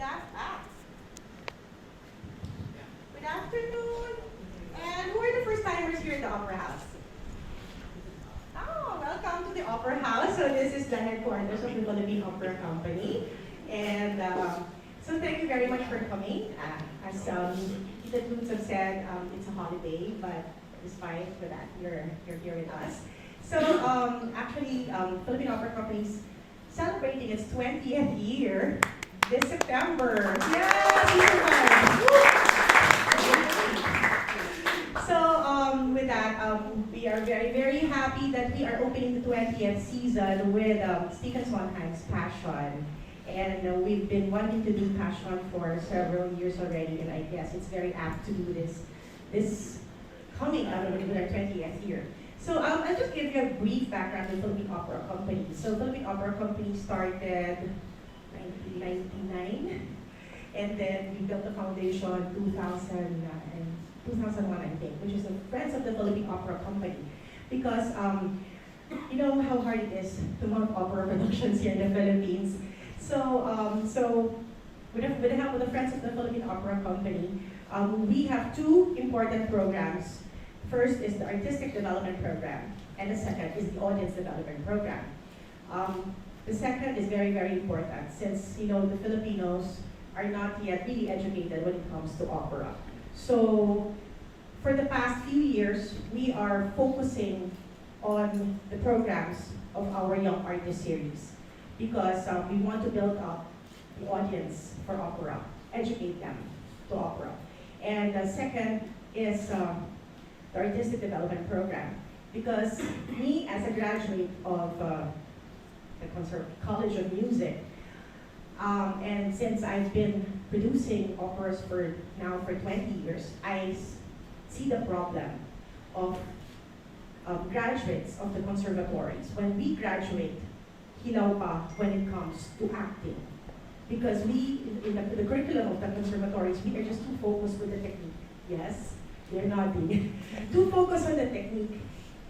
last act. Good afternoon. And who are the first timers here at the Opera House? Oh, welcome to the Opera House. So this is the headquarters of the Philippine Opera Company. And so thank you very much for coming. As Tita Tunes have said, it's a holiday, but despite for that, you're here with us. So actually, Philippine Opera Company is celebrating its 20th year this September. Yes, so with that, we are very, very happy that we are opening the 20th season with Stephen Sondheim's Passion. And we've been wanting to do Passion for several years already, and I guess it's very apt to do this coming out of our 20th year. So I'll just give you a brief background of the Philippine Opera Company. So Philippine Opera Company started 1999, and then we built the foundation 2001, I think, which is the Friends of the Philippine Opera Company. Because you know how hard it is to mount opera productions here in the Philippines. So with the help of the Friends of the Philippine Opera Company, we have two important programs. First is the Artistic Development Program, and the second is the Audience Development Program. The second is very, very important since you know the Filipinos are not yet really educated when it comes to opera. So for the past few years, we are focusing on the programs of our Young Artist series because we want to build up the audience for opera, educate them to opera. And the second is the Artistic Development Program because me as a graduate of the College of Music, and since I've been producing operas for 20 years, I see the problem of graduates of the conservatories. When we graduate, hilaw pa when it comes to acting. Because we, in the curriculum of the conservatories, we are just too focused with the technique. Yes, they're nodding. Too focused on the technique.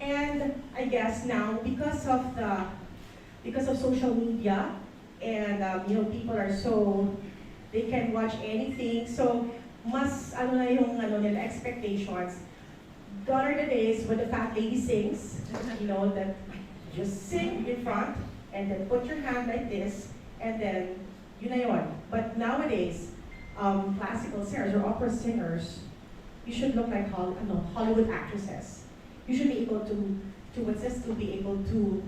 And I guess now, because of social media, and you know, people are so, they can watch anything. So, mas ano na yung nila expectations. Gone are the days when the fat lady sings, you know, that just sing in front, and then put your hand like this, and then yun na yun. But nowadays, classical singers or opera singers, you should look like Hollywood actresses. You should be able to be able to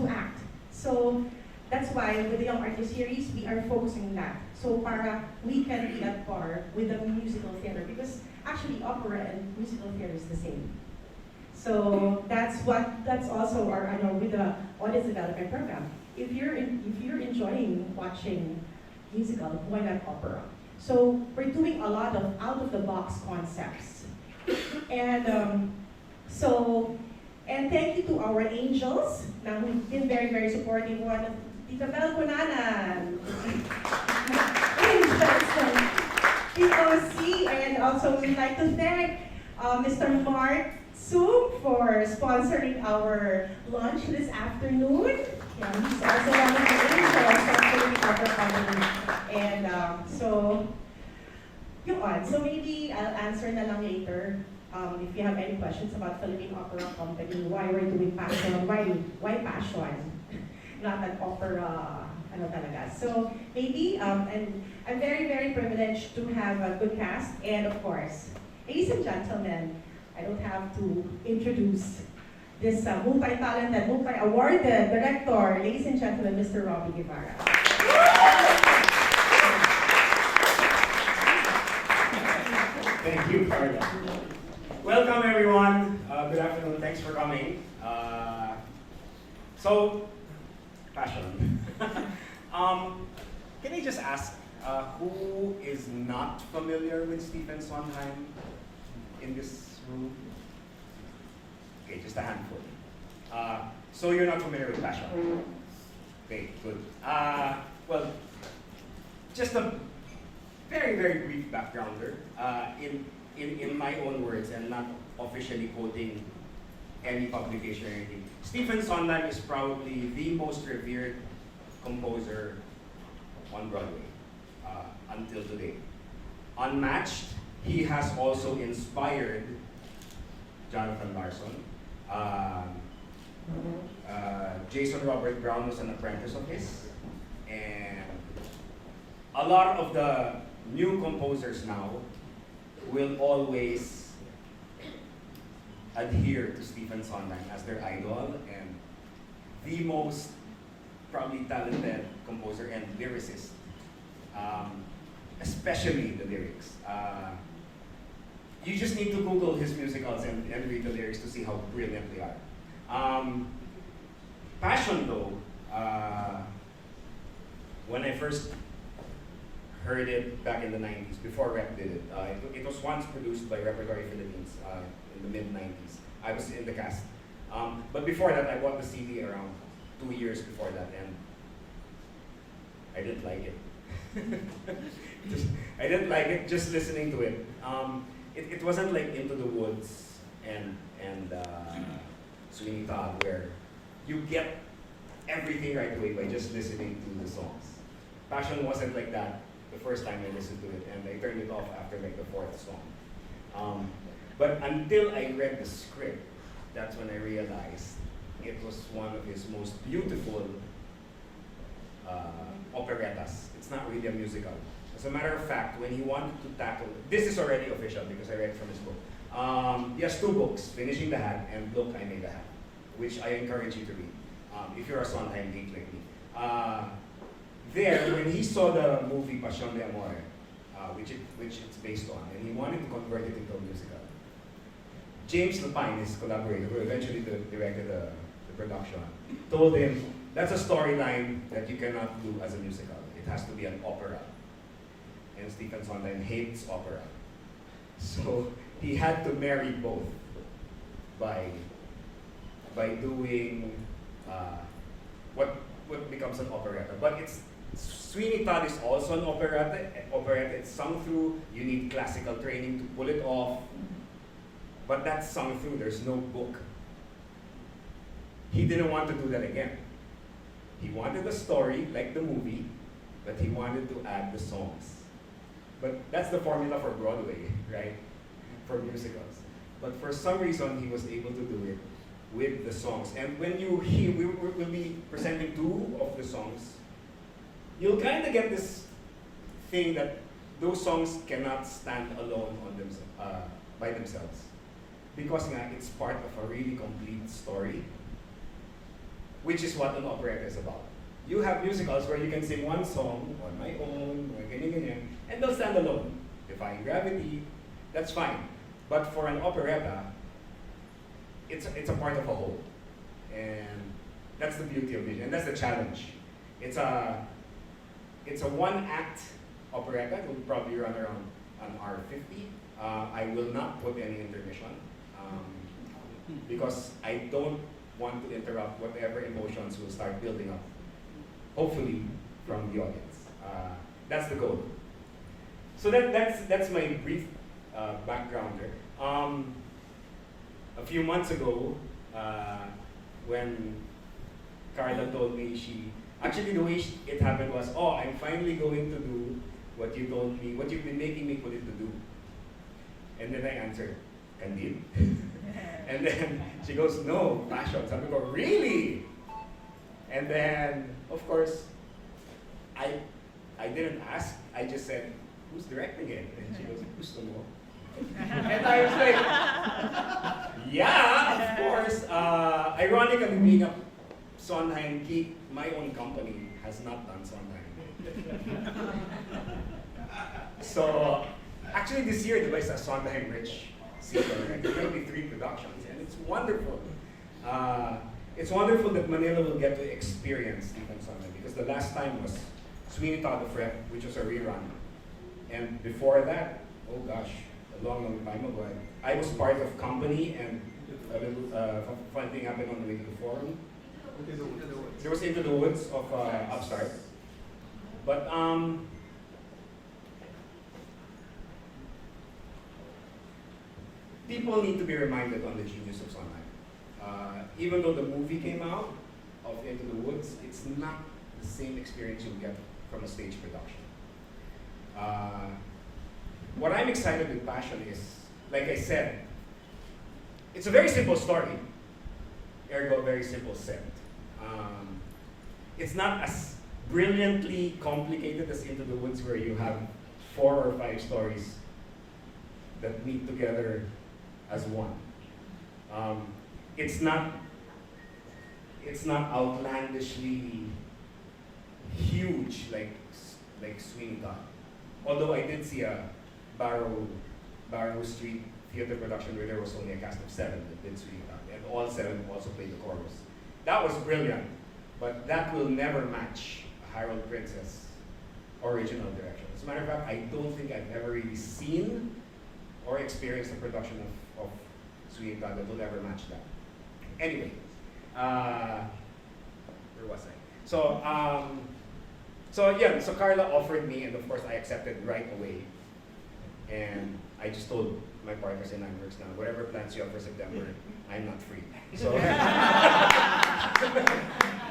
act. So that's why with the Young Artist series, we are focusing on that. So para we can be at par with the musical theater because actually opera and musical theater is the same. So that's also our with the audience development program. If you're enjoying watching musical, why not opera? So we're doing a lot of out of the box concepts, and and thank you to our angels. Now who've been very, very supportive. One of Tita Bel Cunanan, POC, and also we'd like to thank Mr. Mark Sum for sponsoring our lunch this afternoon. Yeah, he's also one of the angels from Philippine Opera Company. And so maybe I'll answer na lang later. If you have any questions about Philippine Opera Company, why we're doing Passion, why Passion, not an opera, talaga. So maybe, and I'm very, very privileged to have a good cast, and of course, ladies and gentlemen, I don't have to introduce this multi-talented, multi-awarded director, ladies and gentlemen, Mr. Robbie Guevara. Thank you, Carla. Welcome, everyone. Good afternoon. Thanks for coming. So, Passion. Can I just ask, who is not familiar with Stephen Sondheim in this room? Okay, just a handful. So you're not familiar with Passion? Okay, good. Well, just a very, very brief backgrounder. In my own words, and not officially quoting any publication or anything, Stephen Sondheim is probably the most revered composer on Broadway. until today. Unmatched, he has also inspired Jonathan Larson. Jason Robert Brown was an apprentice of his. And a lot of the new composers now will always adhere to Stephen Sondheim as their idol and the most probably talented composer and lyricist, especially the lyrics. You just need to Google his musicals and read the lyrics to see how brilliant they are. Passion though, when I first heard it back in the 90s, before Rep did it, it was once produced by Repertory Philippines in the mid-90s. I was in the cast. But before that, I bought the CD around 2 years before that, and I didn't like it. I didn't like it just listening to it. It wasn't like Into the Woods and Sweeney Todd, where you get everything right away by just listening to the songs. Passion wasn't like that the first time I listened to it, and I turned it off after like the fourth song. But until I read the script, that's when I realized it was one of his most beautiful operettas. It's not really a musical. As a matter of fact, when he wanted to tackle, this is already official because I read it from his book. He has 2 books, Finishing the Hat and Look, I Made the Hat, which I encourage you to read if you're a Sondheim geek like me. There, when he saw the movie Pasión de Amor, which it's based on, and he wanted to convert it into a musical, James Lapine, his collaborator, who eventually directed the production, told him, that's a storyline that you cannot do as a musical. It has to be an opera. And Stephen Sondheim hates opera. So he had to marry both by doing what becomes an operetta. But Sweeney Todd is also an operetta. It's sung through. You need classical training to pull it off. But that's sung through. There's no book. He didn't want to do that again. He wanted a story like the movie, but he wanted to add the songs. But that's the formula for Broadway, right? For musicals. But for some reason, he was able to do it with the songs. And when you hear, we'll be presenting 2 of the songs, you'll kind of get this thing that those songs cannot stand alone on by themselves. Because it's part of a really complete story, which is what an operetta is about. You have musicals where you can sing one song on my own, or ganyan, and they'll stand alone. Defying Gravity, that's fine. But for an operetta, it's a part of a whole. And that's the beauty of it, and that's the challenge. It's a 1-act operetta. It will probably run around an hour 50. I will not put any intermission because I don't want to interrupt whatever emotions will start building up, hopefully from the audience. That's the goal. So that's my brief background there. A few months ago, when Carla told me actually the way it happened was, I'm finally going to do what you told me, what you've been making me put it to do. And then I answered, Candid? And then she goes, no, Passion. So I go, really? And then, of course, I didn't ask. I just said, who's directing it? And she goes, gusto mo? And I was like, yeah, of course. Ironically, being a Sondheim geek, my own company has not done Sondheim. So, actually this year, it's a Sondheim Rich sequel. There's going to be 3 productions, and it's wonderful. It's wonderful that Manila will get to experience Stephen Sondheim, because the last time was Sweeney Todd of Rep, which was a rerun. And before that, oh gosh, a long time ago, I was part of Company, and a little fun thing happened on the way to the forum. There was Into the Woods of Upstart. But people need to be reminded on the genius of Sondheim. Even though the movie came out of Into the Woods, it's not the same experience you'll get from a stage production. What I'm excited with Passion is, like I said, it's a very simple story, ergo very simple set. It's not as brilliantly complicated as Into the Woods, where you have 4 or 5 stories that meet together as one. It's not outlandishly huge like Sweeney Todd. Although I did see a Barrow Street theater production where there was only a cast of 7 that did Sweeney Todd, and all 7 also played the chorus. That was brilliant, but that will never match a Harold Princess original direction. As a matter of fact, I don't think I've ever really seen or experienced a production of Sweeney Todd that will ever match that. Anyway, where was I? So Carla offered me, and of course I accepted right away. And I just told my partners in Ironworks now, whatever plans you have for September, I'm not free.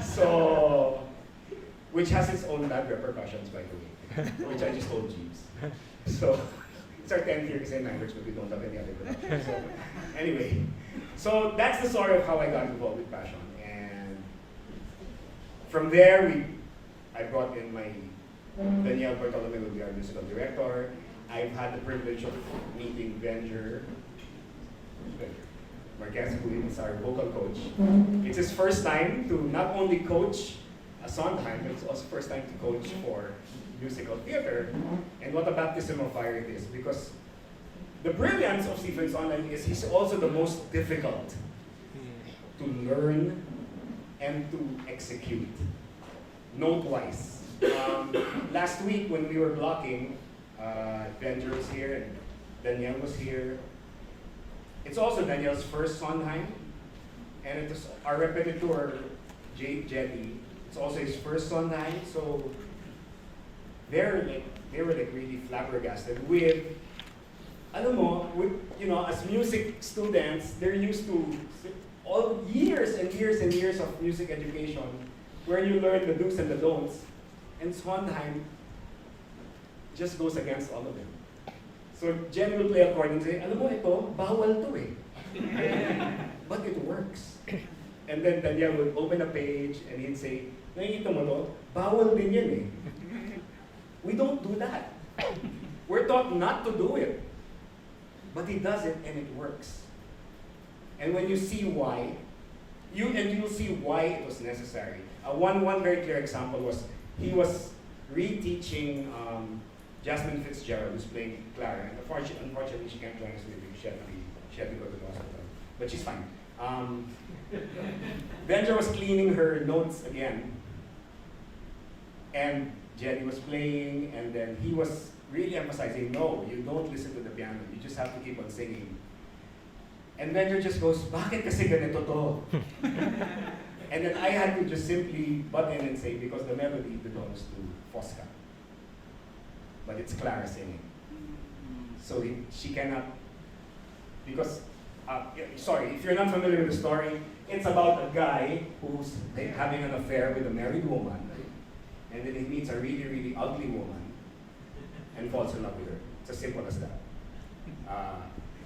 So, which has its own bad repercussions, by the way, which I just told Jeeves. So, it's our 10th year in Ironworks, but we don't have any other productions. So, anyway, so that's the story of how I got involved with Passion. And from there, I brought in my Danielle Bartolome, will be our musical director. I've had the privilege of meeting Venger Marquez, who is our vocal coach. It's his first time to not only coach a Sondheim, but it's also first time to coach for musical theater. And what a baptism of fire it is, because the brilliance of Stephen Sondheim is he's also the most difficult to learn and to execute. Note-wise. Last week when we were blocking, Venger was here and Danielle was here. It's also Danielle's first Sondheim, and it was our repetiteur, Jetty. It's also his first Sondheim, so they were really flabbergasted with, as music students, they're used to all years and years and years of music education, where you learn the do's and the don'ts, and Sondheim just goes against all of them. So Jen will play accordion and say, alam mo ito, bawal to eh. But it works. And then Danielle would open a page and he'd say, nakikita mo to, bawal din yan eh. We don't do that. We're taught not to do it. But he does it and it works. And when you see why, you'll see why it was necessary. One very clear example was, he was reteaching Jasmine Fitzgerald, who's playing Clara, and unfortunately she can't join us today because she had to go to the hospital, but she's fine. Venger was cleaning her notes again, and Jenny was playing, and then he was really emphasizing, no, you don't listen to the piano, you just have to keep on singing. And Venger just goes, bakit kasi ganito to? And then I had to just simply butt in and say, because the melody belongs to Fosca. But it's Clara singing. So she cannot, because, sorry, if you're not familiar with the story, it's about a guy who's having an affair with a married woman, and then he meets a really, really ugly woman and falls in love with her. It's as simple as that.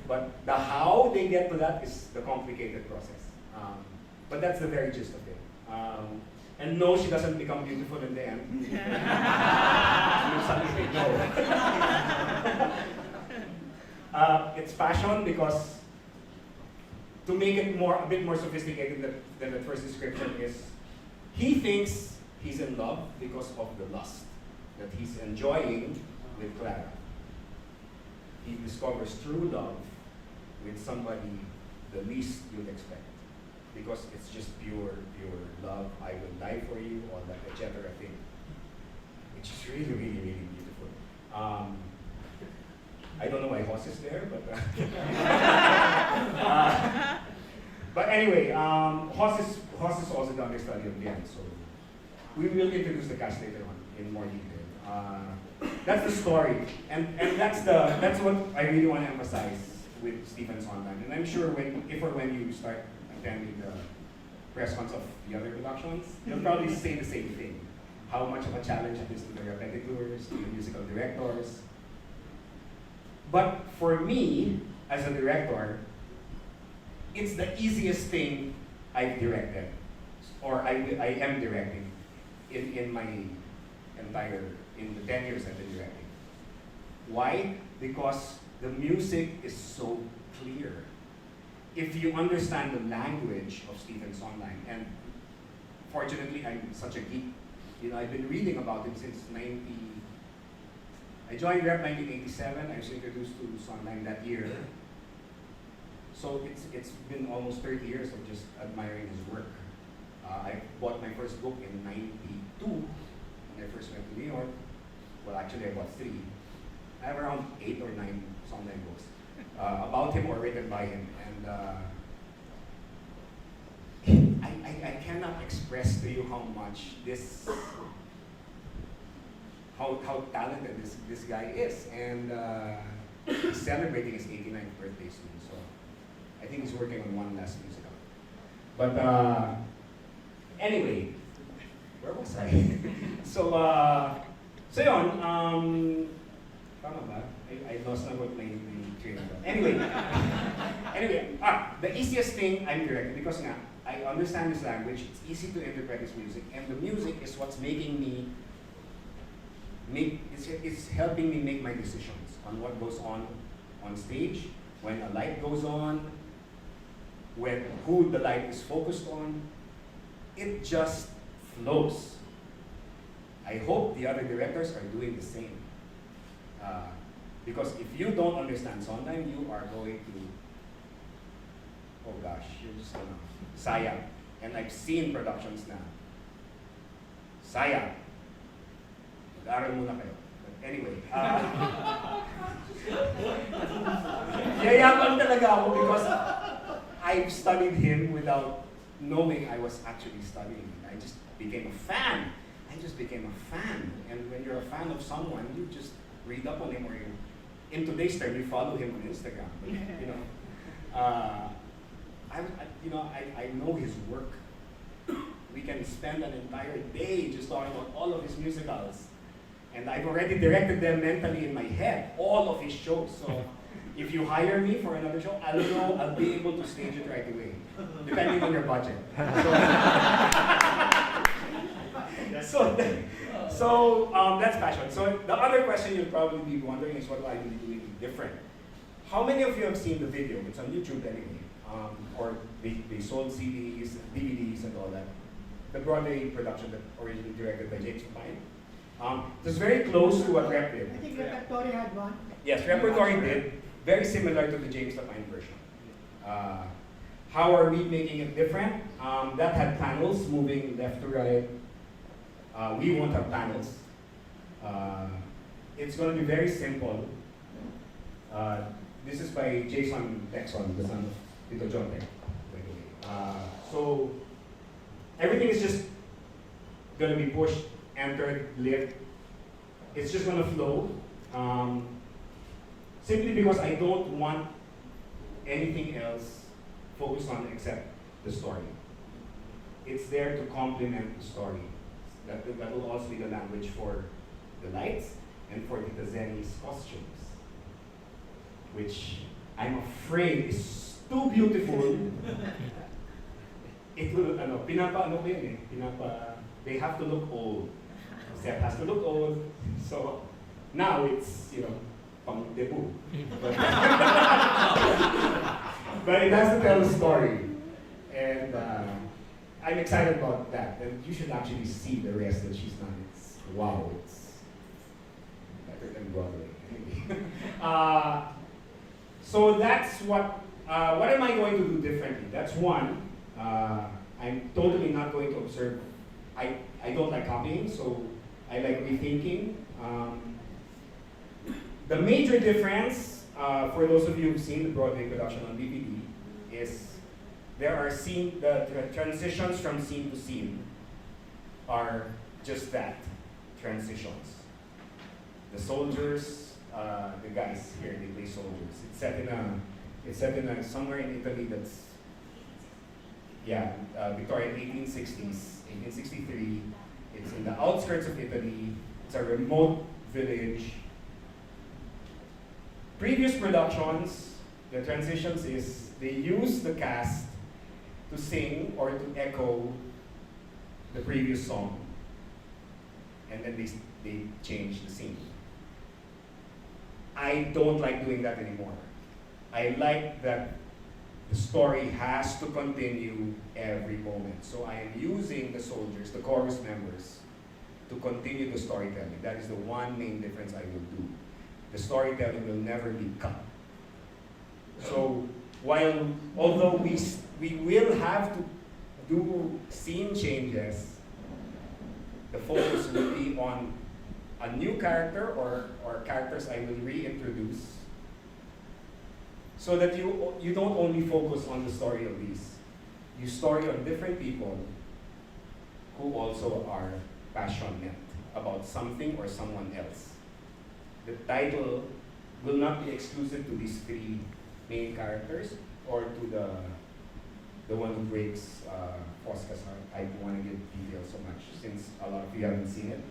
But the how they get to that is the complicated process. But that's the very gist of it. And no, she doesn't become beautiful in the end. It's Passion because, to make it a bit more sophisticated than the first description is, he thinks he's in love because of the lust that he's enjoying with Clara. He discovers true love with somebody the least you'd expect, because it's just pure love. I will die for you, all that, etc. thing, which is really, really, really beautiful. I don't know why Hoss is there, but anyway, Hoss is also the understudy of the end, so we will introduce the cast later on in more detail. That's the story, and that's what I really want to emphasize with Stephen Sondheim. And I'm sure if or when you start attending the press cons of the other productions, they'll probably say the same thing. how much of a challenge it is to the repetitors, to the musical directors. But for me, as a director, it's the easiest thing I've directed, or I am directing in my in the 10 years I've been directing. Why? Because the music is so clear. If you understand the language of Stephen Sondheim, and fortunately I'm such a geek, I've been reading about him since I joined Rep 1987, I was introduced to Sondheim that year. So it's been almost 30 years of just admiring his work. I bought my first book in '92 when I first went to New York. Well, actually I bought 3. I have around 8 or 9 Sondheim books about him or written by him. And I cannot express to you how much how talented this guy is. And he's celebrating his 89th birthday soon. So I think he's working on one last musical. But anyway, where was I? so yun, tama ba? I lost na what my train of thought. Anyway, the easiest thing I'm directing, because nga, I understand his language, it's easy to interpret his music, and the music is what's making me it's helping me make my decisions on what goes on stage, when a light goes on, who the light is focused on. It just flows. I hope the other directors are doing the same. Because if you don't understand Sondheim, you are going to, oh gosh, you're just gonna, sayang. And I've seen productions na, sayang. Mag-aral muna kayo. But anyway, yayaman talaga ako because I've studied him without knowing I was actually studying. I just became a fan. And when you're a fan of someone, you just read up on him, or in today's term, you follow him on Instagram. But, I know his work. We can spend an entire day just talking about all of his musicals. And I've already directed them mentally in my head, all of his shows. So if you hire me for another show, I'll be able to stage it right away, depending on your budget. So that's passion. So the other question you'll probably be wondering is, what will I be doing different? How many of you have seen the video? It's on YouTube anyway. Or they sold CDs, DVDs, and all that. The Broadway production that originally directed by James Pine. It was very close to what Rep did. I think Repertory had one. Yes, Repertory did. Very similar to the James Pine version. How are we making it different? That had panels moving left to right. We won't have panels. It's going to be very simple. This is by Jason Texon, the son of Tito John Tech, by the way. So everything is just going to be pushed, entered, lit. It's just going to flow. Simply because I don't want anything else focused on except the story. It's there to complement the story. That will also be the language for the lights and for Tita Zenny's costumes, which I'm afraid is too beautiful. It will, they have to look old. Seth has to look old. So now it's, pang debut. But it has to tell a story. And I'm excited about that. And you should actually see the rest that she's done. It's, wow, it's better than Broadway. So that's what am I going to do differently? That's one. I'm totally not going to observe. I don't like copying, so I like rethinking. The major difference, for those of you who've seen the Broadway production on DVD, is there are the transitions from scene to scene are just that, transitions. The soldiers, the guys here, they play soldiers. It's set in somewhere in Italy that's, Victorian 1860s, 1863. It's in the outskirts of Italy. It's a remote village. Previous productions, the transitions is they use the cast to sing or to echo the previous song, and then they change the scene. I don't like doing that anymore. I like that the story has to continue every moment. So I am using the soldiers, the chorus members, to continue the storytelling. That is the one main difference I will do. The storytelling will never be cut. So although we will have to do scene changes, the focus will be on a new character or characters I will reintroduce, so that you don't only focus on the story of these. You story on different people who also are passionate about something or someone else. The title will not be exclusive to these three main characters or to the one who breaks Fosca's heart. I don't want to give details so much since a lot of you haven't seen it.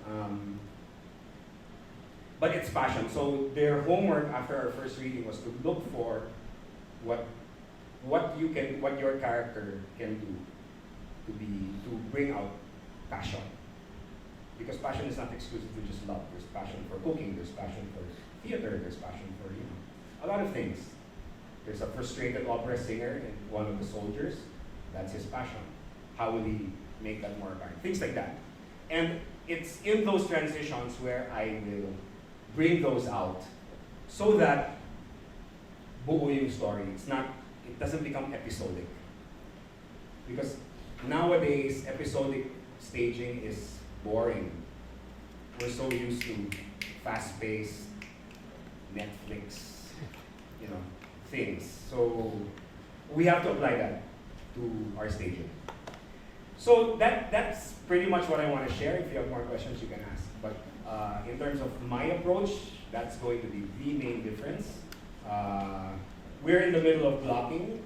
But it's passion. So their homework after our first reading was to look for what your character can do to bring out passion. Because passion is not exclusive to just love. There's passion for cooking, there's passion for theater, there's passion for a lot of things. There's a frustrated opera singer in one of the soldiers. That's his passion. How will he make that more apparent? Things like that. And it's in those transitions where I will bring those out so that buo yung story. It doesn't become episodic. Because nowadays, episodic staging is boring. We're so used to fast-paced Netflix, things. So we have to apply that to our staging. So that's pretty much what I want to share. If you have more questions, you can ask. But in terms of my approach, that's going to be the main difference. We're in the middle of blocking.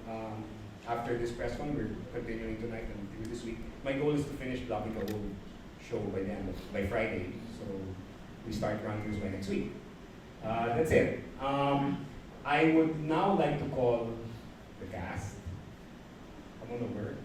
After this press con, we're continuing tonight and through this week. My goal is to finish blocking the whole show by Friday. So we start run-throughs by next week. That's it. I would now like to call the cast. Come on over.